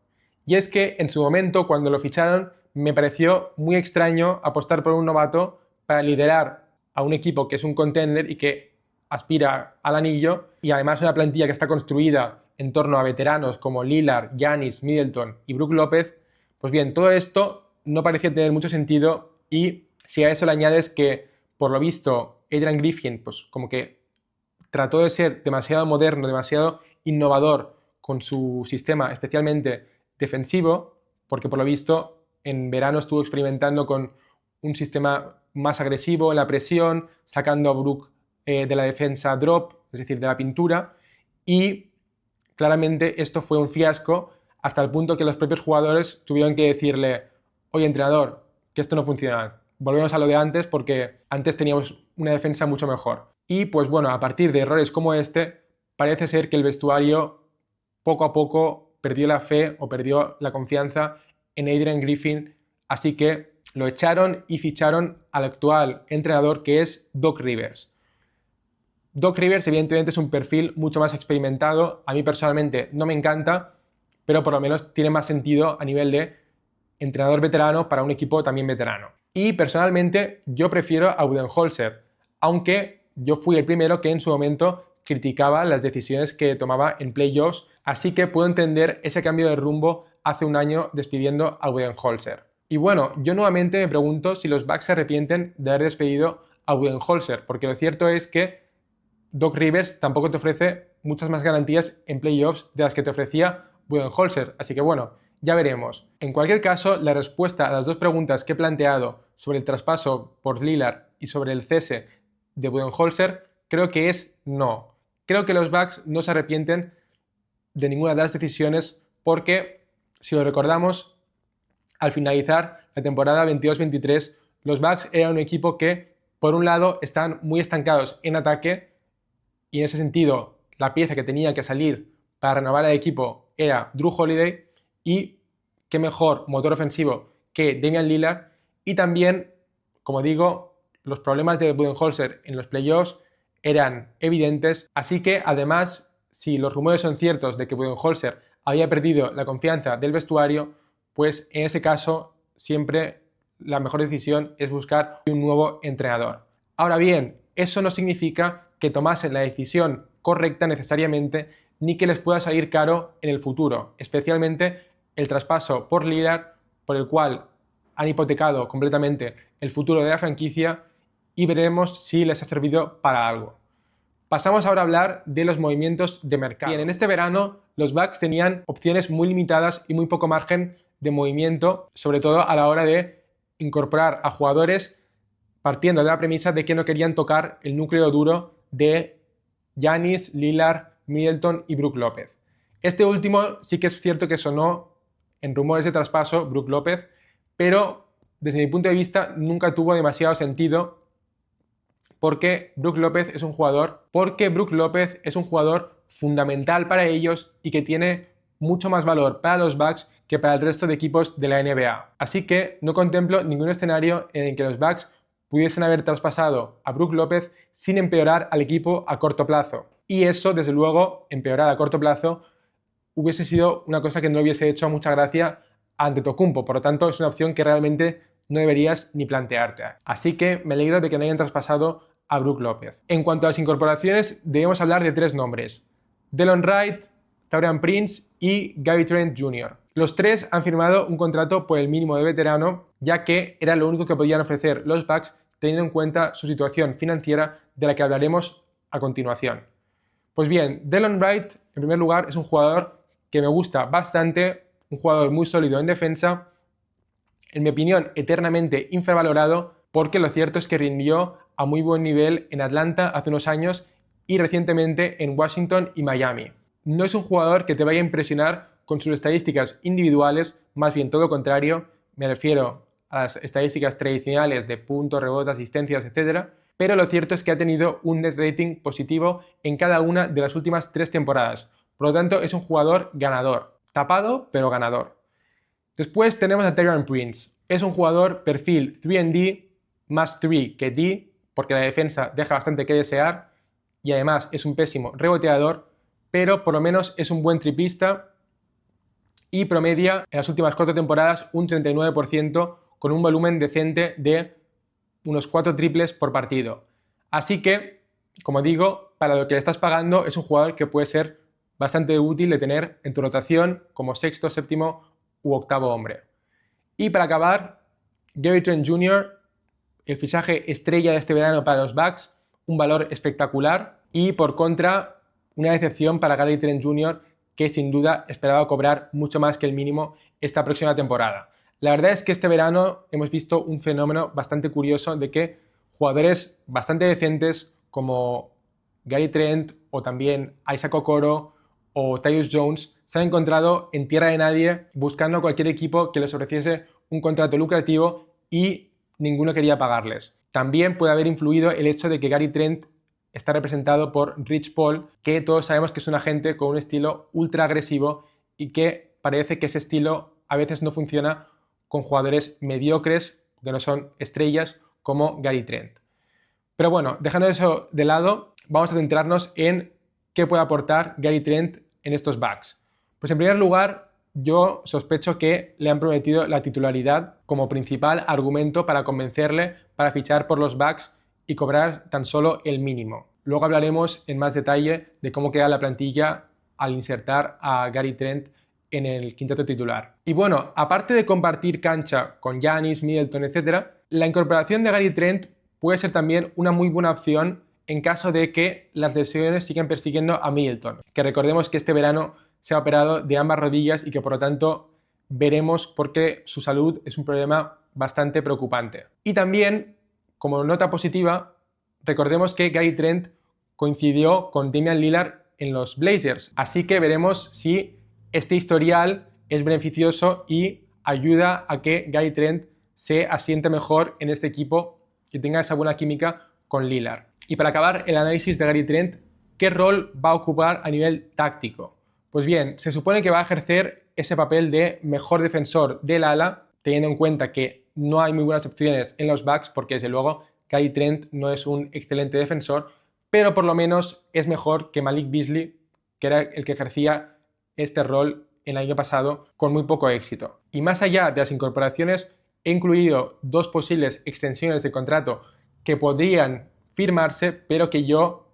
[SPEAKER 1] Y es que en su momento, cuando lo ficharon, me pareció muy extraño apostar por un novato para liderar a un equipo que es un contender y que aspira al anillo, y además una plantilla que está construida en torno a veteranos como Lillard, Giannis, Middleton y Brook López. Pues bien, todo esto no parecía tener mucho sentido, y si a eso le añades que, por lo visto, Adrian Griffin pues como que trató de ser demasiado moderno, demasiado innovador con su sistema, especialmente defensivo, porque por lo visto en verano estuvo experimentando con un sistema más agresivo en la presión, sacando a Brook de la defensa drop, es decir, de la pintura, y claramente esto fue un fiasco hasta el punto que los propios jugadores tuvieron que decirle: oye, entrenador, que esto no funciona, volvemos a lo de antes porque antes teníamos una defensa mucho mejor. Y pues bueno, a partir de errores como este, parece ser que el vestuario poco a poco perdió la fe o perdió la confianza en Adrian Griffin, así que lo echaron y ficharon al actual entrenador, que es Doc Rivers. Doc Rivers evidentemente es un perfil mucho más experimentado, a mí personalmente no me encanta, pero por lo menos tiene más sentido a nivel de entrenador veterano para un equipo también veterano. Y personalmente yo prefiero a Budenholzer, aunque yo fui el primero que en su momento criticaba las decisiones que tomaba en playoffs, así que puedo entender ese cambio de rumbo hace un año despidiendo a Budenholzer. Y bueno, yo nuevamente me pregunto si los Bucks se arrepienten de haber despedido a Budenholzer, porque lo cierto es que Doc Rivers tampoco te ofrece muchas más garantías en playoffs de las que te ofrecía Budenholzer, así que bueno, ya veremos. En cualquier caso, la respuesta a las dos preguntas que he planteado sobre el traspaso por Lillard y sobre el cese de Budenholzer creo que es no. Creo que los Bucks no se arrepienten de ninguna de las decisiones porque, si lo recordamos, al finalizar la temporada 22-23, los Bucks eran un equipo que, por un lado, están muy estancados en ataque, y en ese sentido la pieza que tenía que salir para renovar el equipo era Drew Holiday, y qué mejor motor ofensivo que Damian Lillard. Y también, como digo, los problemas de Budenholzer en los playoffs eran evidentes, así que además, si los rumores son ciertos de que Budenholzer había perdido la confianza del vestuario, pues en ese caso siempre la mejor decisión es buscar un nuevo entrenador. Ahora bien, eso no significa que tomasen la decisión correcta necesariamente, ni que les pueda salir caro en el futuro, especialmente el traspaso por Lillard, por el cual han hipotecado completamente el futuro de la franquicia, y veremos si les ha servido para algo. Pasamos ahora a hablar de los movimientos de mercado. Bien, en este verano los Bucks tenían opciones muy limitadas y muy poco margen de movimiento, sobre todo a la hora de incorporar a jugadores partiendo de la premisa de que no querían tocar el núcleo duro de Giannis, Lillard, Middleton y Brook López. Este último sí que es cierto que sonó en rumores de traspaso, Brook López, pero desde mi punto de vista nunca tuvo demasiado sentido porque Brook López es un jugador fundamental para ellos y que tiene mucho más valor para los Bucks que para el resto de equipos de la NBA. Así que no contemplo ningún escenario en el que los Bucks pudiesen haber traspasado a Brook López sin empeorar al equipo a corto plazo. Y eso, desde luego, empeorar a corto plazo, hubiese sido una cosa que no hubiese hecho mucha gracia a Antetokounmpo. Por lo tanto, es una opción que realmente no deberías ni plantearte. Así que me alegro de que no hayan traspasado a Brook López. En cuanto a las incorporaciones, debemos hablar de 3 nombres: Delon Wright, Taurean Prince y Gary Trent Jr. Los 3 han firmado un contrato por el mínimo de veterano, ya que era lo único que podían ofrecer los Bucks teniendo en cuenta su situación financiera, de la que hablaremos a continuación. Pues bien, Delon Wright, en primer lugar, es un jugador que me gusta bastante, un jugador muy sólido en defensa, en mi opinión eternamente infravalorado, porque lo cierto es que rindió a muy buen nivel en Atlanta hace unos años y recientemente en Washington y Miami. No es un jugador que te vaya a impresionar con sus estadísticas individuales, más bien todo lo contrario, me refiero a las estadísticas tradicionales de puntos, rebotes, asistencias, etc. Pero lo cierto es que ha tenido un net rating positivo en cada una de las últimas 3 temporadas. Por lo tanto, es un jugador ganador, tapado pero ganador. Después tenemos a Taurean Prince. Es un jugador perfil 3&D, más 3 que D, porque la defensa deja bastante que desear y además es un pésimo reboteador, pero por lo menos es un buen triplista y promedia en las últimas 4 temporadas un 39% con un volumen decente de unos 4 triples por partido. Así que, como digo, para lo que le estás pagando es un jugador que puede ser bastante útil de tener en tu rotación como sexto, séptimo u octavo hombre. Y para acabar, Gary Trent Jr., el fichaje estrella de este verano para los Bucks, un valor espectacular, y por contra, una decepción para Gary Trent Jr., que sin duda esperaba cobrar mucho más que el mínimo esta próxima temporada. La verdad es que este verano hemos visto un fenómeno bastante curioso de que jugadores bastante decentes como Gary Trent o también Isaac Okoro o Tyus Jones se han encontrado en tierra de nadie buscando cualquier equipo que les ofreciese un contrato lucrativo y ninguno quería pagarles. También puede haber influido el hecho de que Gary Trent está representado por Rich Paul, que todos sabemos que es un agente con un estilo ultra agresivo y que parece que ese estilo a veces no funciona con jugadores mediocres, que no son estrellas, como Gary Trent. Pero bueno, dejando eso de lado, vamos a centrarnos en qué puede aportar Gary Trent en estos Bucks. Pues en primer lugar, yo sospecho que le han prometido la titularidad como principal argumento para convencerle para fichar por los Bucks y cobrar tan solo el mínimo. Luego hablaremos en más detalle de cómo queda la plantilla al insertar a Gary Trent en el quinteto titular. Y bueno, aparte de compartir cancha con Giannis, Middleton, etc., la incorporación de Gary Trent puede ser también una muy buena opción en caso de que las lesiones sigan persiguiendo a Middleton, que recordemos que este verano se ha operado de ambas rodillas y que por lo tanto veremos por qué su salud es un problema bastante preocupante. Y también, como nota positiva, recordemos que Gary Trent coincidió con Damian Lillard en los Blazers, así que veremos si este historial es beneficioso y ayuda a que Gary Trent se asiente mejor en este equipo y tenga esa buena química con Lillard. Y para acabar el análisis de Gary Trent, ¿qué rol va a ocupar a nivel táctico? Pues bien, se supone que va a ejercer ese papel de mejor defensor del ala, teniendo en cuenta que no hay muy buenas opciones en los Bucks, porque desde luego Gary Trent no es un excelente defensor, pero por lo menos es mejor que Malik Beasley, que era el que ejercía este rol el año pasado con muy poco éxito. Y más allá de las incorporaciones, he incluido 2 posibles extensiones de contrato que podrían firmarse, pero que yo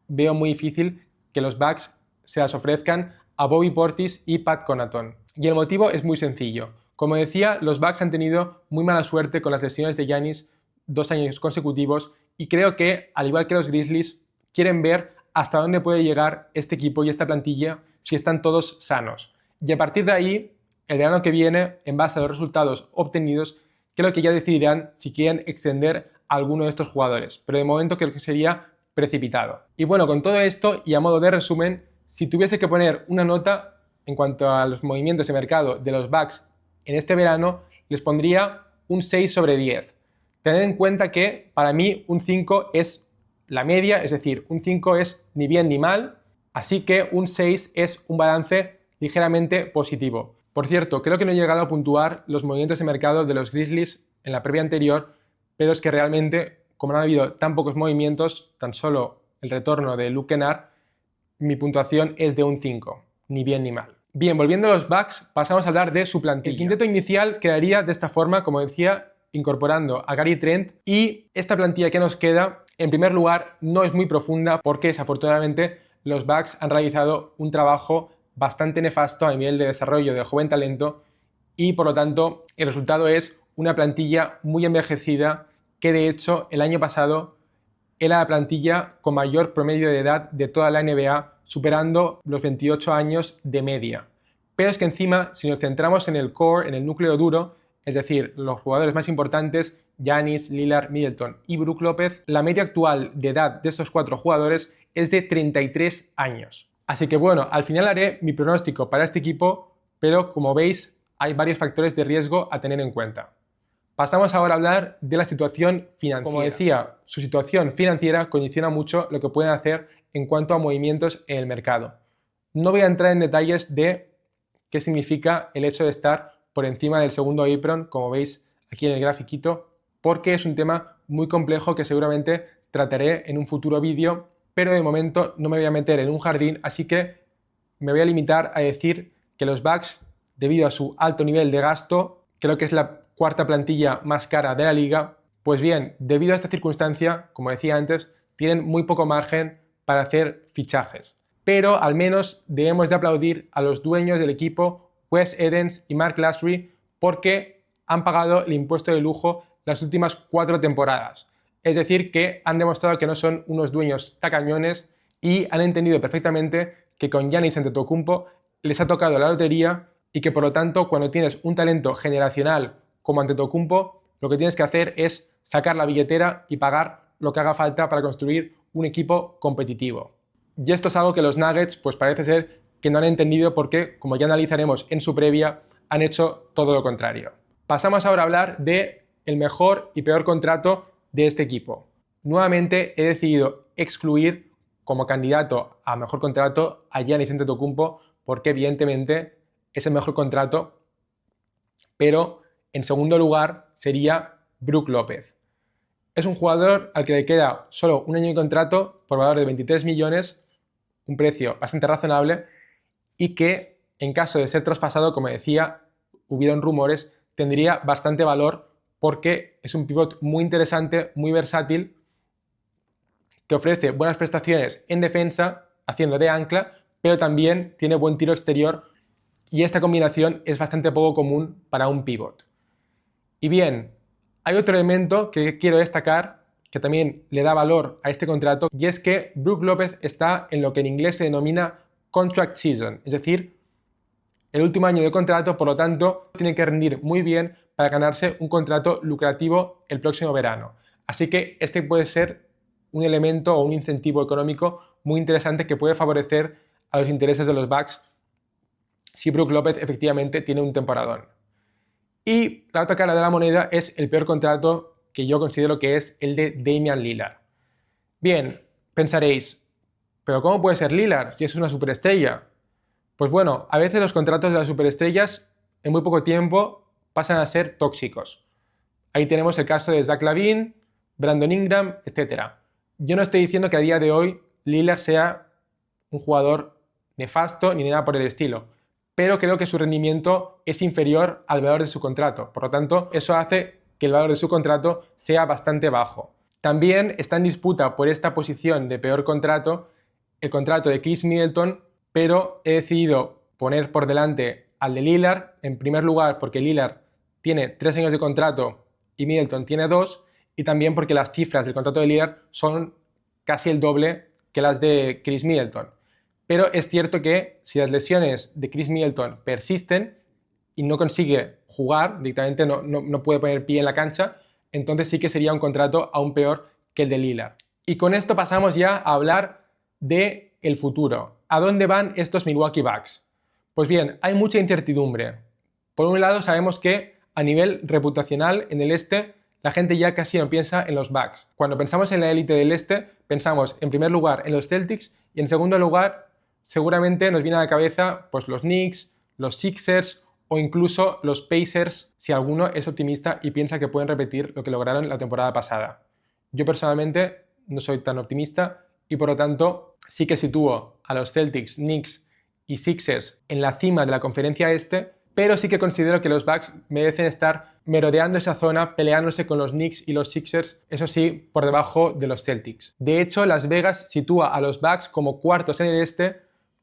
[SPEAKER 1] veo muy difícil que los Bucks se las ofrezcan a Bobby Portis y Pat Connaughton. Y el motivo es muy sencillo. Como decía, los Bucks han tenido muy mala suerte con las lesiones de Giannis 2 años consecutivos y creo que, al igual que los Grizzlies, quieren ver hasta dónde puede llegar este equipo y esta plantilla si están todos sanos. Y a partir de ahí, el verano que viene, en base a los resultados obtenidos, creo que ya decidirán si quieren extender a alguno de estos jugadores. Pero de momento creo que sería precipitado. Y bueno, con todo esto y a modo de resumen, si tuviese que poner una nota en cuanto a los movimientos de mercado de los Bucks en este verano, les pondría un 6 sobre 10. Tened en cuenta que para mí un 5 es la media, es decir, un 5 es ni bien ni mal, así que un 6 es un balance ligeramente positivo. Por cierto, creo que no he llegado a puntuar los movimientos de mercado de los Grizzlies en la previa anterior, pero es que realmente, como no ha habido tan pocos movimientos, tan solo el retorno de Luke Kennard, mi puntuación es de un 5, ni bien ni mal. Bien, volviendo a los Bucks, pasamos a hablar de su plantilla. El quinteto inicial quedaría de esta forma, como decía, incorporando a Gary Trent, y esta plantilla que nos queda, en primer lugar, no es muy profunda porque desafortunadamente los Bucks han realizado un trabajo bastante nefasto a nivel de desarrollo de joven talento y por lo tanto el resultado es una plantilla muy envejecida que de hecho el año pasado era la plantilla con mayor promedio de edad de toda la NBA, superando los 28 años de media. Pero es que encima, si nos centramos en el core, en el núcleo duro, es decir, los jugadores más importantes, Giannis, Lillard, Middleton y Brook López, la media actual de edad de estos 4 jugadores es de 33 años. Así que bueno, al final haré mi pronóstico para este equipo, pero como veis hay varios factores de riesgo a tener en cuenta. Pasamos ahora a hablar de la situación financiera. Como decía, su situación financiera condiciona mucho lo que pueden hacer en cuanto a movimientos en el mercado. No voy a entrar en detalles de qué significa el hecho de estar por encima del segundo apron, como veis aquí en el grafiquito, porque es un tema muy complejo que seguramente trataré en un futuro vídeo, pero de momento no me voy a meter en un jardín, así que me voy a limitar a decir que los Bucks, debido a su alto nivel de gasto, creo que es la 4ª plantilla más cara de la liga, pues bien, debido a esta circunstancia, como decía antes, tienen muy poco margen para hacer fichajes. Pero al menos debemos de aplaudir a los dueños del equipo, Wes Edens y Mark Lasry, porque han pagado el impuesto de lujo las últimas 4 temporadas. Es decir, que han demostrado que no son unos dueños tacañones y han entendido perfectamente que con Giannis Antetokounmpo les ha tocado la lotería y que por lo tanto cuando tienes un talento generacional como Antetokounmpo, lo que tienes que hacer es sacar la billetera y pagar lo que haga falta para construir un equipo competitivo. Y esto es algo que los Nuggets pues parece ser que no han entendido porque, como ya analizaremos en su previa, han hecho todo lo contrario. Pasamos ahora a hablar de el mejor y peor contrato de este equipo. Nuevamente he decidido excluir como candidato a mejor contrato a Giannis Antetokounmpo porque evidentemente es el mejor contrato, pero en segundo lugar sería Brook López. Es un jugador al que le queda solo un año de contrato por valor de 23 millones, un precio bastante razonable, y que en caso de ser traspasado, como decía, hubieron rumores, tendría bastante valor porque es un pivot muy interesante, muy versátil, que ofrece buenas prestaciones en defensa, haciendo de ancla, pero también tiene buen tiro exterior y esta combinación es bastante poco común para un pivot. Y bien, hay otro elemento que quiero destacar que también le da valor a este contrato y es que Brook López está en lo que en inglés se denomina contract season, es decir, el último año de contrato, por lo tanto, tiene que rendir muy bien para ganarse un contrato lucrativo el próximo verano. Así que este puede ser un elemento o un incentivo económico muy interesante que puede favorecer a los intereses de los Bucks si Brook López efectivamente tiene un temporadón. Y la otra cara de la moneda es el peor contrato que yo considero que es el de Damian Lillard. Bien, pensaréis, ¿pero cómo puede ser Lillard si es una superestrella? Pues bueno, a veces los contratos de las superestrellas en muy poco tiempo pasan a ser tóxicos. Ahí tenemos el caso de Zach LaVine, Brandon Ingram, etc. Yo no estoy diciendo que a día de hoy Lillard sea un jugador nefasto ni nada por el estilo, pero creo que su rendimiento es inferior al valor de su contrato. Por lo tanto, eso hace que el valor de su contrato sea bastante bajo. También está en disputa por esta posición de peor contrato el contrato de Khris Middleton, pero he decidido poner por delante al de Lillard, en primer lugar porque Lillard tiene 3 años de contrato y Middleton tiene 2, y también porque las cifras del contrato de Lillard son casi el doble que las de Khris Middleton. Pero es cierto que si las lesiones de Khris Middleton persisten y no consigue jugar, directamente no puede poner pie en la cancha, entonces sí que sería un contrato aún peor que el de Lillard. Y con esto pasamos ya a hablar del futuro. ¿A dónde van estos Milwaukee Bucks? Pues bien, hay mucha incertidumbre. Por un lado, sabemos que a nivel reputacional en el este, la gente ya casi no piensa en los Bucks. Cuando pensamos en la élite del este, pensamos en primer lugar en los Celtics y en segundo lugar seguramente nos viene a la cabeza pues, los Knicks, los Sixers o incluso los Pacers si alguno es optimista y piensa que pueden repetir lo que lograron la temporada pasada. Yo personalmente no soy tan optimista y por lo tanto sí que sitúo a los Celtics, Knicks y Sixers en la cima de la conferencia este, pero sí que considero que los Bucks merecen estar merodeando esa zona, peleándose con los Knicks y los Sixers, eso sí, por debajo de los Celtics. De hecho, Las Vegas sitúa a los Bucks como cuartos en el este,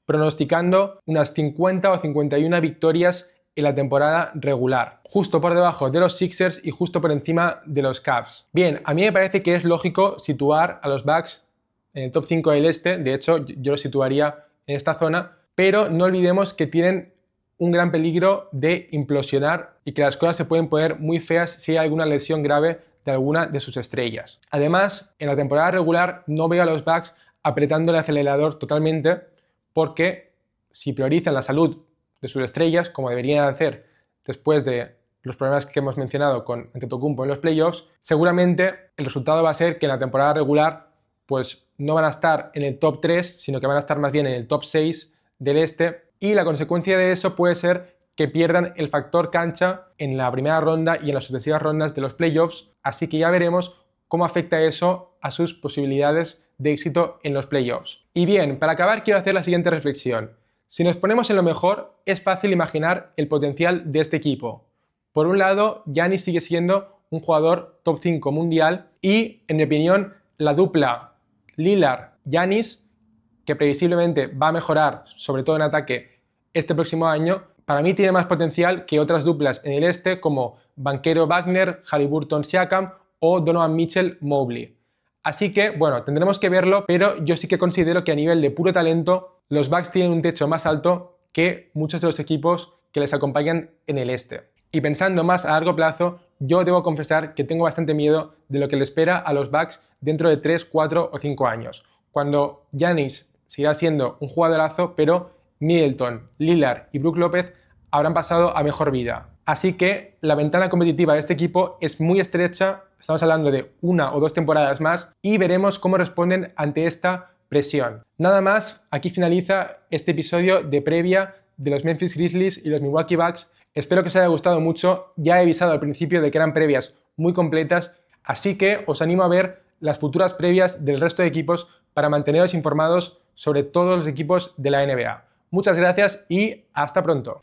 [SPEAKER 1] pronosticando unas 50 o 51 victorias en la temporada regular, justo por debajo de los Sixers y justo por encima de los Cavs. Bien, a mí me parece que es lógico situar a los Bucks en el top 5 del este, de hecho yo los situaría en esta zona, pero no olvidemos que tienen un gran peligro de implosionar y que las cosas se pueden poner muy feas si hay alguna lesión grave de alguna de sus estrellas. Además, en la temporada regular no veo a los Bucks apretando el acelerador totalmente porque si priorizan la salud de sus estrellas, como deberían hacer después de los problemas que hemos mencionado con Antetokounmpo en los playoffs, seguramente el resultado va a ser que en la temporada regular pues no van a estar en el top 3, sino que van a estar más bien en el top 6 del este, y la consecuencia de eso puede ser que pierdan el factor cancha en la primera ronda y en las sucesivas rondas de los playoffs, así que ya veremos cómo afecta eso a sus posibilidades de éxito en los playoffs. Y bien, para acabar quiero hacer la siguiente reflexión. Si nos ponemos en lo mejor, es fácil imaginar el potencial de este equipo. Por un lado, Giannis sigue siendo un jugador top 5 mundial y, en mi opinión, la dupla Lillard-Giannis, que previsiblemente va a mejorar, sobre todo en ataque, este próximo año, para mí tiene más potencial que otras duplas en el este como Banchero-Wagner, Haliburton-Siakam o Donovan Mitchell-Mobley. Así que, bueno, tendremos que verlo, pero yo sí que considero que a nivel de puro talento, los Bucks tienen un techo más alto que muchos de los equipos que les acompañan en el este. Y pensando más a largo plazo, yo debo confesar que tengo bastante miedo de lo que le espera a los Bucks dentro de 3, 4 o 5 años, cuando Giannis seguirá siendo un jugadorazo, pero Middleton, Lillard y Brook López habrán pasado a mejor vida. Así que la ventana competitiva de este equipo es muy estrecha, estamos hablando de 1 o 2 temporadas más, y veremos cómo responden ante esta presión. Nada más, aquí finaliza este episodio de previa de los Memphis Grizzlies y los Milwaukee Bucks. Espero que os haya gustado mucho, ya he avisado al principio de que eran previas muy completas, así que os animo a ver las futuras previas del resto de equipos para manteneros informados sobre todos los equipos de la NBA. Muchas gracias y hasta pronto.